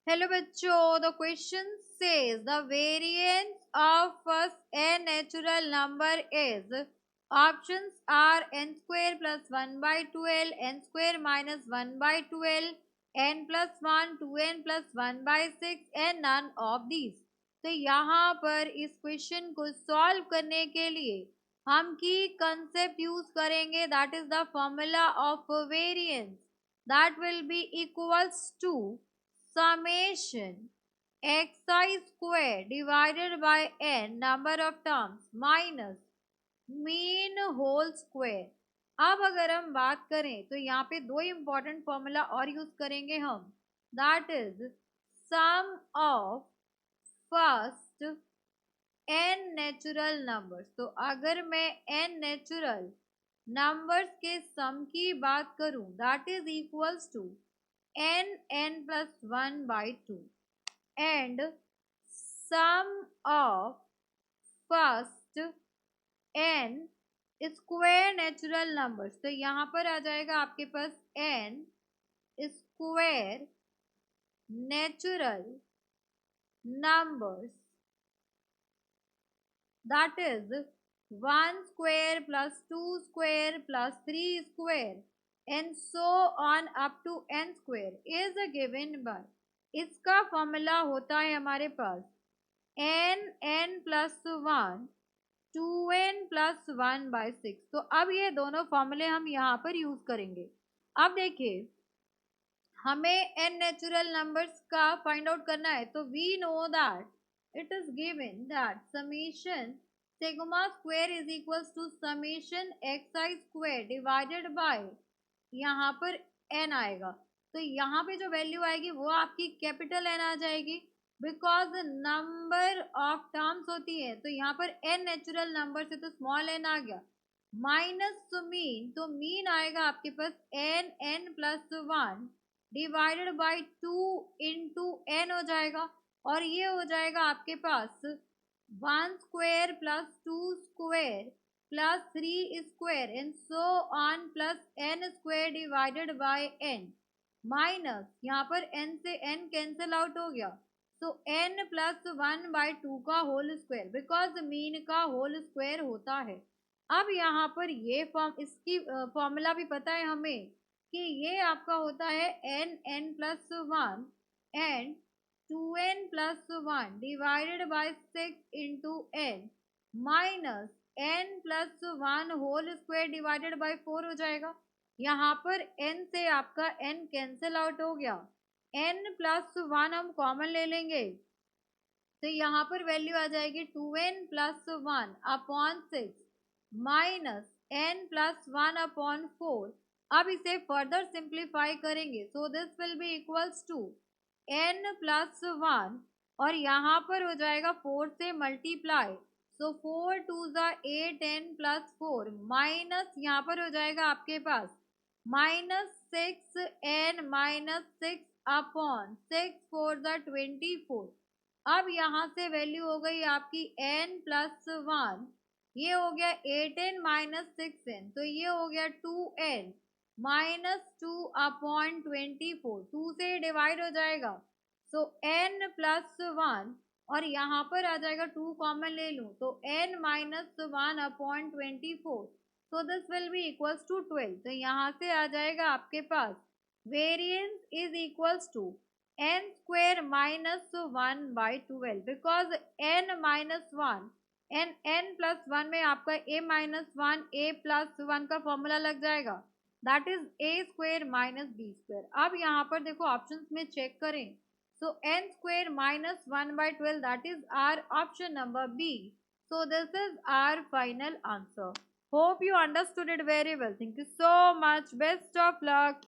Hello बच्चों, the question says the variance of first n natural number is options are n square plus 1/12, n square minus 1/12, n plus 1, 2n plus 1/6 and none of these. तो यहाँ पर इस question को solve करने के लिए हम की कंसेप्ट यूज करेंगे, that is the formula of variance, that will be equals to summation xi square divided by n number of terms minus mean whole square। अब अगर हम बात करें तो यहाँ पे दो इंपॉर्टेंट फॉर्मूला और यूज करेंगे हम, that is sum of first n natural numbers. तो अगर मैं n नेचुरल नंबर्स के सम की बात करूं, that is equals to n plus 1/2 and sum of first n square natural numbers. तो यहाँ पर आ जाएगा आपके पास n square natural numbers, that is 1 square plus 2 square plus 3 square and so on up to n square is given by। इसका formula होता है हमारे पास n plus 1 2n plus 1/6। तो अब ये दोनों फॉर्मूले हम यहाँ पर यूज करेंगे। अब देखिए, हमें n नेचुरल नंबर्स का फाइंड आउट करना है, तो we know that it is given that summation sigma square is equals to summation xi square divided by, यहाँ पर n आएगा, तो यहाँ पे जो वैल्यू आएगी वो आपकी कैपिटल n आ जाएगी, बिकॉज नंबर ऑफ टर्म्स होती है। तो यहाँ पर n नेचुरल नंबर से तो स्मॉल n आ गया, माइनस मीन, तो मीन आएगा आपके पास n plus 1 divided by 2 into n हो जाएगा, और ये हो जाएगा आपके पास 1 square plus 2 square plus 3 square and so on plus n square divided bye n, minus यहाँ पर n से n कैंसिल आउट हो गया, तो n प्लस 1/2 का होल स्क्वायर, बिकॉज मीन का होल स्क्वायर होता है। अब यहाँ पर ये इसकी फॉर्मूला भी पता है हमें कि ये आपका होता है n plus 1 and 2n plus 1 divided by 6 into n minus n plus 1 whole square divided by 4 हो जाएगा। यहाँ पर n से आपका n कैंसिल आउट हो गया, n प्लस 1 हम कॉमन ले लेंगे, तो यहाँ पर वैल्यू आ जाएगी 2n plus 1 upon 6 minus n plus 1 upon 4। अब इसे फर्दर सिंप्लीफाई करेंगे, so this will be equals to n plus 1 और यहाँ पर हो जाएगा 4 से multiply, so 4 2 8 n plus 4 minus यहाँ पर हो जाएगा आपके पास माइनस 6n माइनस 6 अपॉन 6 4 24। अब यहाँ से वैल्यू हो गई आपकी n प्लस 1, ये हो गया 8n माइनस 6n, तो ये हो गया 2n माइनस 2 अपॉन 24, 2 से डिवाइड हो जाएगा, सो n प्लस 1 और यहाँ पर आ जाएगा 2 कॉमन ले लूँ, तो n minus 1 upon 24, so this will be equals to 12। तो यहाँ से आ जाएगा आपके पास variance is equals to n square minus 1/12, because n minus 1 n n plus 1 में आपका a माइनस 1 a प्लस 1 का फॉर्मूला लग जाएगा, that is a square minus b square. अब यहाँ पर देखो ऑप्शंस में चेक करें, so n square minus 1/12 that is our option number b, so this is our final answer. Hope you understood it very well. Thank you so much. Best of luck.